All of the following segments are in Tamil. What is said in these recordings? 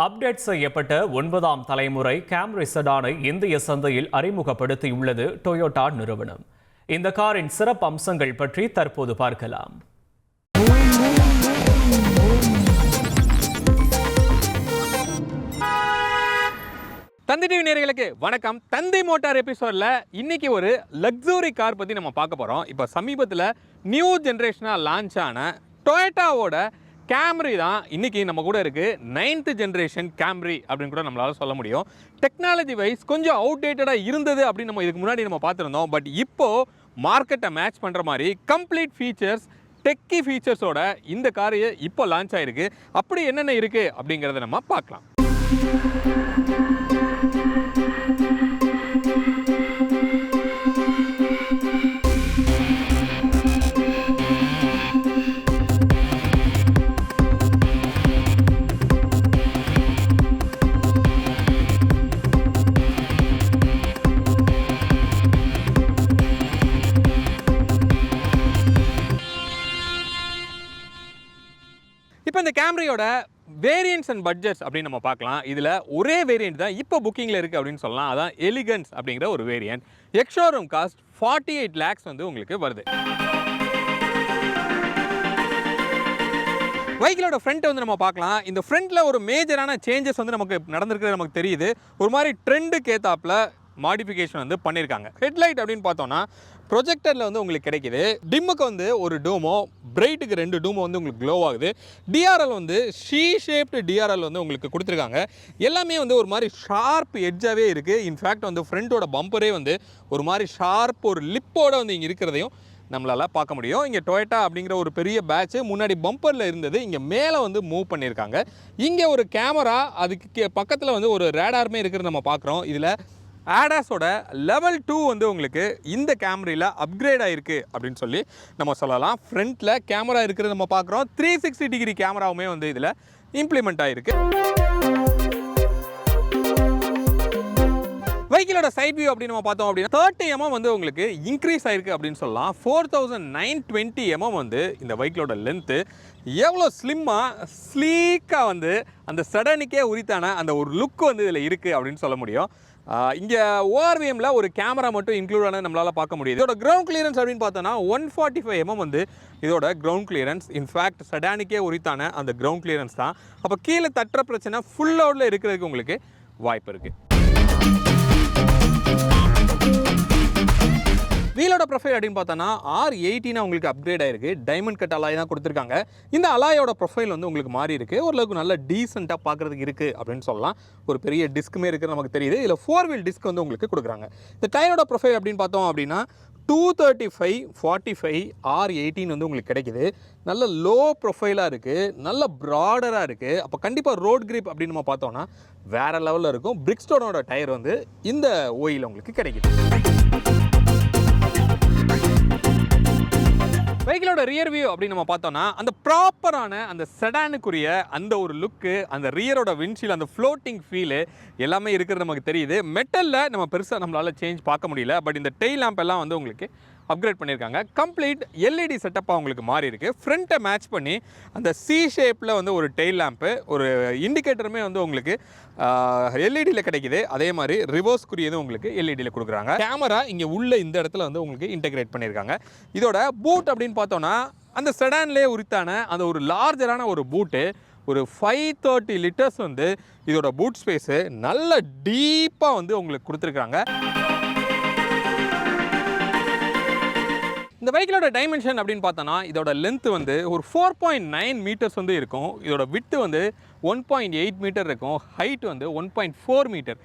அப்டேட் செய்யப்பட்ட 9ஆம் தலைமுறை கேம்ரி செடானை இந்திய சந்தையில் அறிமுகப்படுத்தியுள்ளது டொயோட்டா நிறுவனம். இந்த காரின் சிறப்பு அம்சங்கள் பற்றி தற்போது பார்க்கலாம். தந்தி டிவி நேயர்களுக்கு வணக்கம். தந்தி மோட்டார் எபிசோட்ல இன்னைக்கு ஒரு லக்ஸுரி கார் பத்தி நம்ம பார்க்க போறோம். இப்போ சமீபத்தில் நியூ ஜென்ரேஷனா லான்ச் ஆன டொயோட்டாவோட கேம்ரி தான் இன்னைக்கு நம்ம கூட இருக்கு. 9th ஜென்ரேஷன் கேம்ரி அப்படின்னு கூட நம்மளால சொல்ல முடியும். டெக்னாலஜி வைஸ் கொஞ்சம் அவுடேட்டடாக இருந்தது அப்படின்னு நம்ம இதுக்கு முன்னாடி நம்ம பார்த்துருந்தோம். பட் இப்போ மார்க்கெட்டை மேட்ச் பண்ணுற மாதிரி கம்ப்ளீட் ஃபீச்சர்ஸ், டெக்கி ஃபீச்சர்ஸோட இந்த கார் இப்போ லான்ச் ஆயிருக்கு. அப்படி என்னென்ன இருக்கு அப்படிங்கிறத நம்ம பார்க்கலாம். இப்போ இந்த கேம்ரியோட வேரியன்ட்ஸ் அண்ட் பட்ஜெட்ஸ் அப்படின்னு நம்ம பார்க்கலாம். இதில் ஒரே வேரியன்ட் தான் இப்போ புக்கிங்கில் இருக்குது அப்படின்னு சொல்லலாம். அதான் எலிகன்ஸ் அப்படிங்கிற ஒரு வேரியன்ட். எக்ஸ்ஷோரூம் காஸ்ட் 48 lakhs வந்து உங்களுக்கு வருது. வெஹிக்கிளோட ஃப்ரண்ட் வந்து நம்ம பார்க்கலாம். இந்த ஃப்ரண்ட்டில் ஒரு மேஜரான சேஞ்சஸ் வந்து நமக்கு நடந்திருக்கிறது நமக்கு தெரியுது. ஒரு மாதிரி ட்ரெண்டுக்கு ஏற்றாப்புல மாடிஃபிகேஷன் வந்து பண்ணியிருக்காங்க. ஹெட்லைட் அப்படின்னு பார்த்தோன்னா ப்ரொஜெக்டரில் வந்து உங்களுக்கு கிடைக்கிது. டிம்முக்கு வந்து ஒரு டூமோ, பிரைட்டுக்கு 2 டூமோ வந்து உங்களுக்கு க்ளோ ஆகுது. டிஆர்எல் வந்து ஷேப்டு டிஆர்எல் வந்து உங்களுக்கு கொடுத்துருக்காங்க. எல்லாமே வந்து ஒரு மாதிரி ஷார்ப் எட்ஜாகவே இருக்குது. இன்ஃபேக்ட் வந்து ஃப்ரண்ட்டோட பம்பரே வந்து ஒரு மாதிரி ஷார்ப் ஒரு லிப்போட வந்து இங்கே இருக்கிறதையும் நம்மளால் பார்க்க முடியும். இங்கே டொயோட்டா அப்படிங்கிற ஒரு பெரிய பேட்ச் முன்னாடி பம்பரில் இருந்தது, இங்கே மேலே வந்து மூவ் பண்ணியிருக்காங்க. இங்கே ஒரு கேமரா, அதுக்கு பக்கத்தில் வந்து ஒரு ரேடாருமே இருக்கிறது நம்ம பார்க்குறோம். இதில் ஆடாஸோட லெவல் 2 வந்து உங்களுக்கு இந்த கேமரியில் அப்கிரேட் ஆகிருக்கு அப்படின்னு சொல்லி நம்ம சொல்லலாம். ஃப்ரண்ட்டில் கேமரா இருக்கிறது நம்ம பார்க்குறோம். 360 டிகிரி கேமராவுமே வந்து இதில் இம்ப்ளிமெண்ட் ஆகிருக்கு. வெஹிக்கிளோட சைட் வியூ அப்படின்னு நம்ம பார்த்தோம் அப்படின்னா 30 mm வந்து உங்களுக்கு இன்க்ரீஸ் ஆயிருக்கு அப்படின்னு சொல்லலாம். 4920 mm வந்து இந்த வெஹிக்கிளோட லென்த்து. எவ்வளோ ஸ்லிம்மாக ஸ்லீக்காக வந்து அந்த சடனுக்கே உரித்தான அந்த ஒரு லுக் வந்து இதில் இருக்குது அப்படின்னு சொல்ல முடியும். இங்கே ஓஆர்விஎம்மில் ஒரு கேமரா மட்டும் இன்க்ளூட் ஆனது நம்மளால் பார்க்க முடியுது. இதோட கிரவுண்ட் கிளியரன்ஸ் அப்படின்னு பார்த்தோன்னா 145 mm வந்து இதோட கிரவுண்ட் கிளியரன்ஸ். இன்ஃபேக்ட் சடானிக்கே உரித்தான அந்த கிரவுண்ட் கிளியரன்ஸ் தான். அப்போ கீழே தட்டுற பிரச்சனை ஃபுல் லோடில் இருக்கிறதுக்கு உங்களுக்கு வாய்ப்பு இருக்குது. வீலோட ப்ரொஃபைல் அப்படின்னு பார்த்தோன்னா R18 உங்களுக்கு அப்கிரேட் ஆயிருக்கு. டைமண்ட் கட் அலாய் தான் கொடுத்துருக்காங்க. இந்த அலாயோட ப்ரொஃபைல் வந்து உங்களுக்கு மாறி இருக்குது. ஓரளவுக்கு நல்ல டீசெண்டாக பார்க்குறதுக்கு இருக்குது அப்படின்னு சொல்லலாம். ஒரு பெரிய டிஸ்க்குமே இருக்குது நமக்கு தெரியுது. இதில் 4 wheel டிஸ்க் வந்து உங்களுக்கு கொடுக்குறாங்க. இந்த டயரோட ப்ரொஃபைல் அப்படின்னு பார்த்தோம் அப்படின்னா 235/45 R18 வந்து உங்களுக்கு கிடைக்குது. நல்ல லோ ப்ரொஃபைலாக இருக்குது, நல்ல ப்ராடராக இருக்குது. அப்போ கண்டிப்பாக ரோட் கிரிப் அப்படின்னு நம்ம பார்த்தோன்னா வேறு லெவலில் இருக்கும். பிரிக்ஸ்டோனோட டயர் வந்து இந்த ஓயில் உங்களுக்கு கிடைக்குது. வெஹிக்கிளோட ரியர் வியூ அப்படின்னு நம்ம பார்த்தோம்னா அந்த ப்ராப்பரான அந்த செடானுக்குரிய அந்த ஒரு லுக்கு, அந்த ரியரோட விண்ட்ஷீல், அந்த ஃப்ளோட்டிங் ஃபீலு எல்லாமே இருக்கிறது நமக்கு தெரியுது. மெட்டலில் நம்ம பெருசாக நம்மளால் சேஞ்ச் பார்க்க முடியல. பட் இந்த டெயில் லேம்ப் எல்லாம் வந்து உங்களுக்கு அப்கிரேட் பண்ணியிருக்காங்க. கம்ப்ளீட் எல்இடி செட்டப்பாக உங்களுக்கு மாறி இருக்குது. ஃப்ரண்ட்டை மேட்ச் பண்ணி அந்த ஷேப்பில் வந்து ஒரு டெயில் லேம்ப்பு, ஒரு இண்டிகேட்டருமே வந்து உங்களுக்கு எல்இடியில் கிடைக்குது. அதே மாதிரி ரிவர்ஸ்க்குரியதும் உங்களுக்கு எல்இடியில் கொடுக்குறாங்க. கேமரா இங்கே உள்ள இந்த இடத்துல வந்து உங்களுக்கு இன்டெகிரேட் பண்ணியிருக்காங்க. இதோட பூட் அப்படின்னு பார்த்தோன்னா அந்த செடான்லேயே உரித்தான அந்த ஒரு லார்ஜரான ஒரு பூட்டு, ஒரு 530 லிட்டர்ஸ் வந்து இதோட பூட் ஸ்பேஸு நல்ல டீப்பாக வந்து உங்களுக்கு கொடுத்துருக்காங்க. இந்த வெஹிக்கிளோட டைமென்ஷன் அப்படின்னு பார்த்தோன்னா இதோட லென்த் வந்து ஒரு 4.9 மீட்டர்ஸ் வந்து இருக்கும். இதோட விட்டு வந்து 1.8 மீட்டர் இருக்கும். ஹைட் வந்து 1.4 மீட்டர்.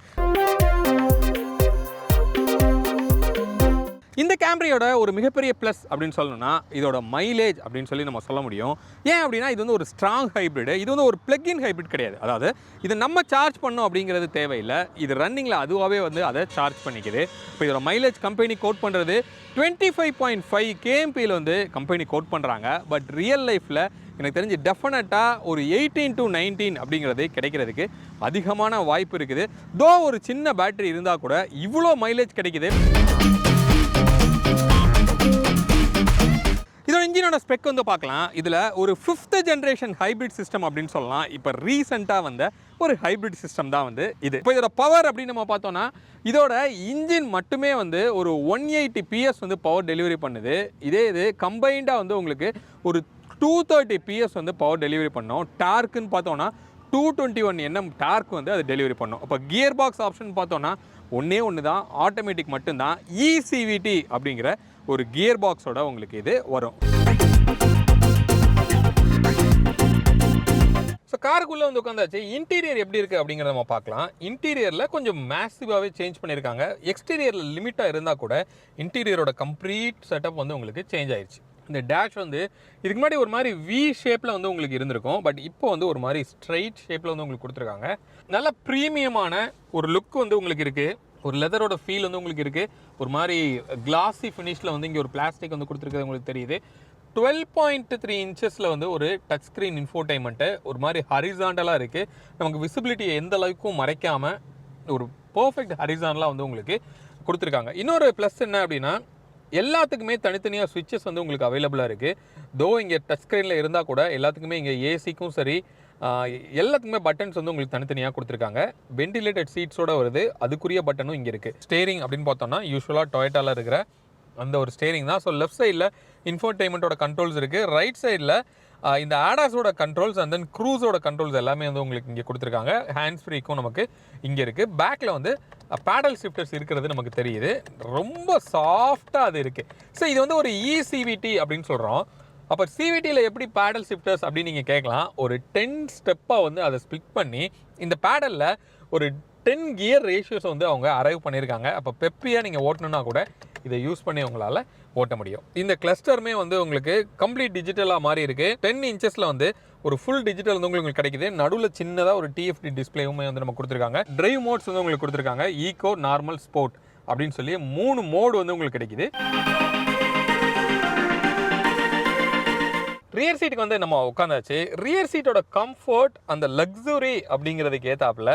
இந்த கேம்ரியோட ஒரு மிகப்பெரிய ப்ளஸ் அப்படின்னு சொல்லணும்னா இதோட மைலேஜ் அப்படின்னு சொல்லி நம்ம சொல்ல முடியும். ஏன் அப்படின்னா இது வந்து ஒரு ஸ்ட்ராங் ஹைப்ரிடு. இது வந்து ஒரு பிளக்இன் ஹைப்ரிட் கிடையாது. அதாவது இது நம்ம சார்ஜ் பண்ணோம் அப்படிங்கிறது தேவையில்லை. இது ரன்னிங்கில் அதுவாகவே வந்து அதை சார்ஜ் பண்ணிக்குது. இப்போ இதோட மைலேஜ் கம்பெனி கோட் பண்ணுறது 25.5 kmpயில் வந்து கம்பெனி கோட் பண்ணுறாங்க. பட் ரியல் லைஃப்பில் எனக்கு தெரிஞ்சு டெஃபினட்டாக ஒரு 18 to 19 அப்படிங்கிறது கிடைக்கிறதுக்கு அதிகமான வாய்ப்பு இருக்குது. தோ ஒரு சின்ன பேட்டரி இருந்தால் கூட இவ்வளோ மைலேஜ் கிடைக்குது. இதோட இன்ஜினோட ஸ்பெக் வந்து பார்க்கலாம். இதில் ஒரு 5th ஜென்ரேஷன் ஹைப்ரிட் சிஸ்டம் அப்படின்னு சொல்லலாம். இப்போ ரீசெண்டாக வந்த ஒரு ஹைப்ரிட் சிஸ்டம் தான் வந்து இது. இப்போ இதோட பவர் அப்படின்னு நம்ம பார்த்தோம்னா இதோட இன்ஜின் மட்டுமே வந்து ஒரு 180 PS வந்து பவர் டெலிவரி பண்ணுது. இது கம்பைண்டாக வந்து உங்களுக்கு ஒரு 230 PS வந்து பவர் டெலிவரி பண்ணோம். டார்க்குன்னு பார்த்தோன்னா 221 Nm டார்க் வந்து அது டெலிவரி பண்ணோம். அப்போ கியர் பாக்ஸ் ஆப்ஷன் பார்த்தோன்னா ஒன்று தான், ஆட்டோமேட்டிக் மட்டும்தான். ECVT அப்படிங்கிற ஒரு கியர் பாக்ஸோட உங்களுக்கு இது வரும். ஸோ காருக்குள்ளே வந்து உட்காந்தாச்சு. இன்டீரியர் எப்படி இருக்குது அப்படிங்கிறத நம்ம பார்க்கலாம். இன்டீரியரில் கொஞ்சம் மேசிவாகவே சேஞ்ச் பண்ணியிருக்காங்க. எக்ஸ்டீரியரில் லிமிட்டாக இருந்தால் கூட இன்டீரியரோட கம்ப்ளீட் செட்டப் வந்து உங்களுக்கு சேஞ்ச் ஆயிடுச்சு. இந்த டேஷ் வந்து இதுக்கு முன்னாடி ஒரு மாதிரி வி ஷேப்பில் வந்து உங்களுக்கு இருந்திருக்கும். பட் இப்போ வந்து ஒரு மாதிரி ஸ்ட்ரைட் ஷேப்பில் வந்து உங்களுக்கு கொடுத்துருக்காங்க. நல்ல ப்ரீமியமான ஒரு லுக் வந்து உங்களுக்கு இருக்குது. ஒரு லெதரோட ஃபீல் வந்து உங்களுக்கு இருக்குது. ஒரு மாதிரி கிளாஸி ஃபினிஷில் வந்து இங்கே ஒரு பிளாஸ்டிக் வந்து கொடுத்துருக்கிறது உங்களுக்கு தெரியுது. 12.3 இன்ச்சஸில் வந்து ஒரு டச் ஸ்க்ரீன் இன்ஃபோடைன்மெண்ட்டு ஒரு மாதிரி ஹரிசாண்டலாக இருக்குது. நமக்கு விசிபிலிட்டியை எந்த அளவுக்கும் மறைக்காமல் ஒரு பர்ஃபெக்ட் ஹரிசாண்டலாக வந்து உங்களுக்கு கொடுத்துருக்காங்க. இன்னொரு ப்ளஸ் என்ன அப்படின்னா எல்லாத்துக்குமே தனித்தனியாக ஸ்விட்சஸ் வந்து உங்களுக்கு அவைலபிளாக இருக்குது. தோ இங்கே டச் ஸ்க்ரீனில் இருந்தால் கூட எல்லாத்துக்குமே இங்கே ஏசிக்கும் சரி எல்லாத்துக்குமே பட்டன்ஸ் வந்து உங்களுக்கு தனித்தனியாக கொடுத்துருக்காங்க. வென்டிலேட்டட் சீட்ஸோட வருது. அதுக்குரிய பட்டனும் இங்கே இருக்குது. ஸ்டேரிங் அப்படின்னு பார்த்தோம்னா யூஸ்வலாக டொயோட்டாவில் இருக்கிற அந்த ஒரு ஸ்டேரிங் தான். ஸோ லெஃப்ட் சைடில் இன்ஃபோடைன்மெண்ட்டோட கண்ட்ரோல்ஸ் இருக்குது. ரைட் சைடில் இந்த ஆடாஸோட கண்ட்ரோல்ஸ் அண்ட் தென் க்ரூஸோட கண்ட்ரோல்ஸ் எல்லாமே வந்து உங்களுக்கு இங்கே கொடுத்துருக்காங்க. ஹேண்ட்ஸ் ஃப்ரீக்கும் நமக்கு இங்கே இருக்குது. பேக்கில் வந்து பேடல் ஷிஃப்டர்ஸ் இருக்கிறது நமக்கு தெரியுது. ரொம்ப சாஃப்டாக அது இருக்குது. ஸோ இது வந்து ஒரு ECVT அப்படின்னு சொல்கிறோம். அப்போ CVTயில் எப்படி பேடல் ஷிஃப்டர்ஸ் அப்படின்னு நீங்கள் கேட்கலாம். ஒரு 10 ஸ்டெப்பாக வந்து அதை ஸ்ப்ளிட் பண்ணி இந்த பேடலில் ஒரு 10 கியர் ரேஷியோஸ் வந்து அவங்க அரைவ் பண்ணியிருக்காங்க. அப்போ பெப்பியாக நீங்கள் ஓட்டணுன்னா கூட இதை யூஸ் பண்ணி உங்களால் ஓட்ட முடியும். இந்த கிளஸ்டருமே வந்து உங்களுக்கு கம்ப்ளீட் டிஜிட்டலாக மாறி இருக்குது. 10 இன்ச்சஸில் வந்து ஒரு ஃபுல் டிஜிட்டல் வந்து உங்களுக்கு கிடைக்குது. நடுவில் சின்னதாக ஒரு TFT டிஸ்பிளேவுமே வந்து நம்ம கொடுத்துருக்காங்க. டிரைவ் மோட்ஸ் வந்து உங்களுக்கு கொடுத்துருக்காங்க. ஈகோ, நார்மல், ஸ்போர்ட் அப்படின்னு சொல்லி 3 மோடு வந்து உங்களுக்கு கிடைக்குது. ரியர் சீட்டுக்கு வந்து நம்ம உட்காந்தாச்சு. ரியர் சீட்டோட கம்ஃபர்ட் அந்த லக்ஸுரி அப்படிங்கிறதுக்கு ஏற்றாப்புல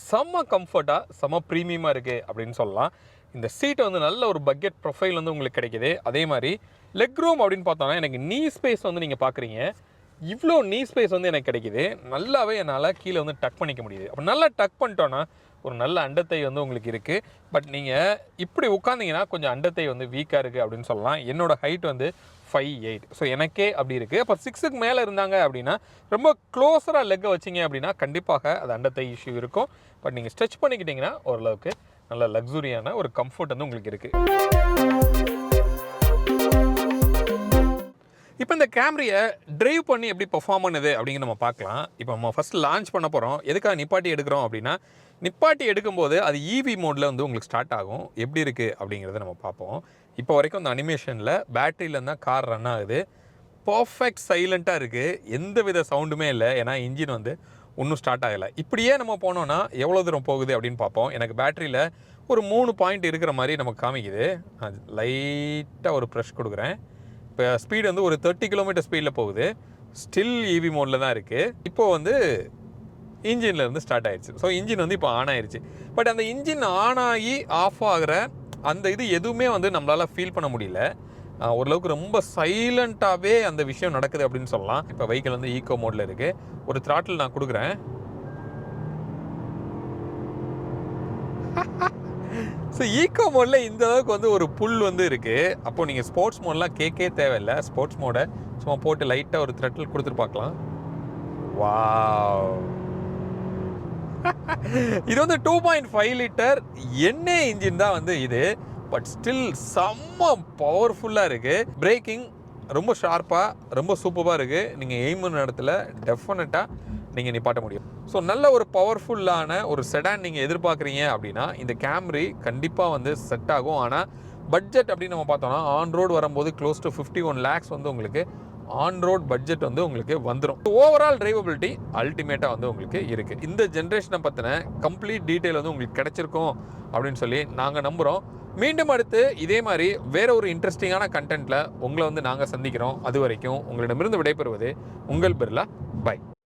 செம்ம கம்ஃபர்ட்டாக செம்ம ப்ரீமியமாக இருக்குது அப்படின்னு சொல்லலாம். இந்த சீட்டை வந்து நல்ல ஒரு பக்கெட் ப்ரொஃபைல் வந்து உங்களுக்கு கிடைக்குது. அதே மாதிரி லெக் ரூம் அப்படின்னு பார்த்தோன்னா எனக்கு நீ ஸ்பேஸ் வந்து நீங்கள் பார்க்குறீங்க. இவ்வளோ நீ ஸ்பேஸ் வந்து எனக்கு கிடைக்குது. நல்லாவே என்னால் கீழே வந்து டக் பண்ணிக்க முடியுது. அப்போ நல்லா டக் பண்ணிட்டோன்னா ஒரு நல்ல அண்டத்தை வந்து உங்களுக்கு இருக்குது. பட் நீங்கள் இப்படி உட்காந்திங்கன்னா கொஞ்சம் அண்டத்தை வந்து வீக்காக இருக்குது அப்படின்னு சொல்லலாம். என்னோட ஹைட் வந்து 5'8". ஸோ எனக்கே அப்படி இருக்குது. அப்போ 6க்கு மேலே இருந்தாங்க அப்படின்னா ரொம்ப க்ளோஸராக லெக்கை வச்சிங்க அப்படின்னா கண்டிப்பாக அது அண்டத்தை இஷ்யூ இருக்கும். பட் நீங்கள் ஸ்ட்ரெச் பண்ணிக்கிட்டிங்கன்னா ஓரளவுக்கு நல்ல லக்ஸுரியான ஒரு கம்ஃபர்ட் வந்து உங்களுக்கு இருக்குது. இப்போ இந்த கேமரியை டிரைவ் பண்ணி எப்படி பெர்ஃபார்ம் பண்ணுது அப்படிங்கிற நம்ம பார்க்கலாம். இப்போ நம்ம ஃபஸ்ட் லான்ச் பண்ண போகிறோம். எதுக்காக நிப்பாட்டி எடுக்கிறோம் அப்படின்னா நிப்பாட்டி எடுக்கும்போது அது EV மோடில் வந்து உங்களுக்கு ஸ்டார்ட் ஆகும். எப்படி இருக்குது அப்படிங்கிறத நம்ம பார்ப்போம். இப்போ வரைக்கும் அந்த அனிமேஷனில் பேட்டரியில் தான் கார் ரன் ஆகுது. பர்ஃபெக்ட் சைலண்ட்டாக இருக்குது. எந்த வித சவுண்டுமே இல்லை. ஏன்னா இன்ஜின் வந்து ஒன்றும் ஸ்டார்ட் ஆகலை. இப்படியே நம்ம போனோன்னா எவ்வளோ தூரம் போகுது அப்படின்னு பார்ப்போம். எனக்கு பேட்டரியில் ஒரு 3 பாயிண்ட் இருக்கிற மாதிரி நமக்கு காமிக்குது. லைட்டாக ஒரு ப்ரெஷ் கொடுக்குறேன். இப்போ ஸ்பீடு வந்து ஒரு 30 km ஸ்பீடில் போகுது. ஸ்டில் EV மோடில் தான் இருக்குது. இப்போது வந்து இன்ஜினில் இருந்து ஸ்டார்ட் ஆயிடுச்சு. ஸோ இன்ஜின் வந்து இப்போ ஆன் ஆயிடுச்சு. பட் அந்த இன்ஜின் ஆன் ஆகி ஆஃப் ஆகிற அந்த இது எதுவுமே வந்து நம்மளால் ஃபீல் பண்ண முடியல. ஓரளவுக்கு ரொம்ப சைலண்ட்டாகவே அந்த விஷயம் நடக்குது அப்படின்னு சொல்லலாம். இப்போ வெஹிக்கிள் வந்து ஈகோ மோடில் இருக்குது. ஒரு த்ராட்டில் நான் கொடுக்குறேன். ஸோ ஈகோ மோடில் இந்த அளவுக்கு வந்து ஒரு புல் வந்து இருக்குது. அப்போது நீங்கள் ஸ்போர்ட்ஸ் மோட்லாம் கேட்கவே தேவையில்லை. ஸ்போர்ட்ஸ் மோடை சும்மா போட்டு லைட்டாக ஒரு த்ரெட்டில் கொடுத்துட்டு பார்க்கலாம். வாவ், இது வந்து 2.5 லிட்டர் எண்ணெய் இன்ஜின் தான் வந்து இது. பட் ஸ்டில் செம்ம பவர்ஃபுல்லாக இருக்குது. பிரேக்கிங் ரொம்ப ஷார்ப்பாக ரொம்ப சூப்பராக இருக்குது. நீங்கள் எய்ம் பண்ண இடத்துல டெஃபினட்டாக நீங்கள் நிப்பாட்ட முடியும். ஸோ நல்ல ஒரு பவர்ஃபுல்லான ஒரு செடான் நீங்கள் எதிர்பார்க்குறீங்க அப்படின்னா இந்த கேம்ரி கண்டிப்பாக வந்து செட் ஆகும். ஆனால் பட்ஜெட் அப்படின்னு நம்ம பார்த்தோம்னா ஆன் ரோடு வரும்போது க்ளோஸ் டு 51 lakhs வந்து உங்களுக்கு ஆன் ரோட் பட்ஜெட் வந்து உங்களுக்கு வந்துடும். ஓவரால் டிரைவபிலிட்டி அல்டிமேட்டாக வந்து உங்களுக்கு இருக்குது. இந்த ஜென்ரேஷனை பற்றின கம்ப்ளீட் டீட்டெயில் வந்து உங்களுக்கு கிடைச்சிருக்கும் அப்படின்னு சொல்லி நாங்கள் நம்புகிறோம். மீண்டும் அடுத்து இதே மாதிரி வேற ஒரு இன்ட்ரெஸ்டிங்கான கண்டென்ட்டில் உங்களை வந்து நாங்கள் சந்திக்கிறோம். அது வரைக்கும் உங்களிடமிருந்து விடைபெறுவது உங்கள் பிர்லா. பை.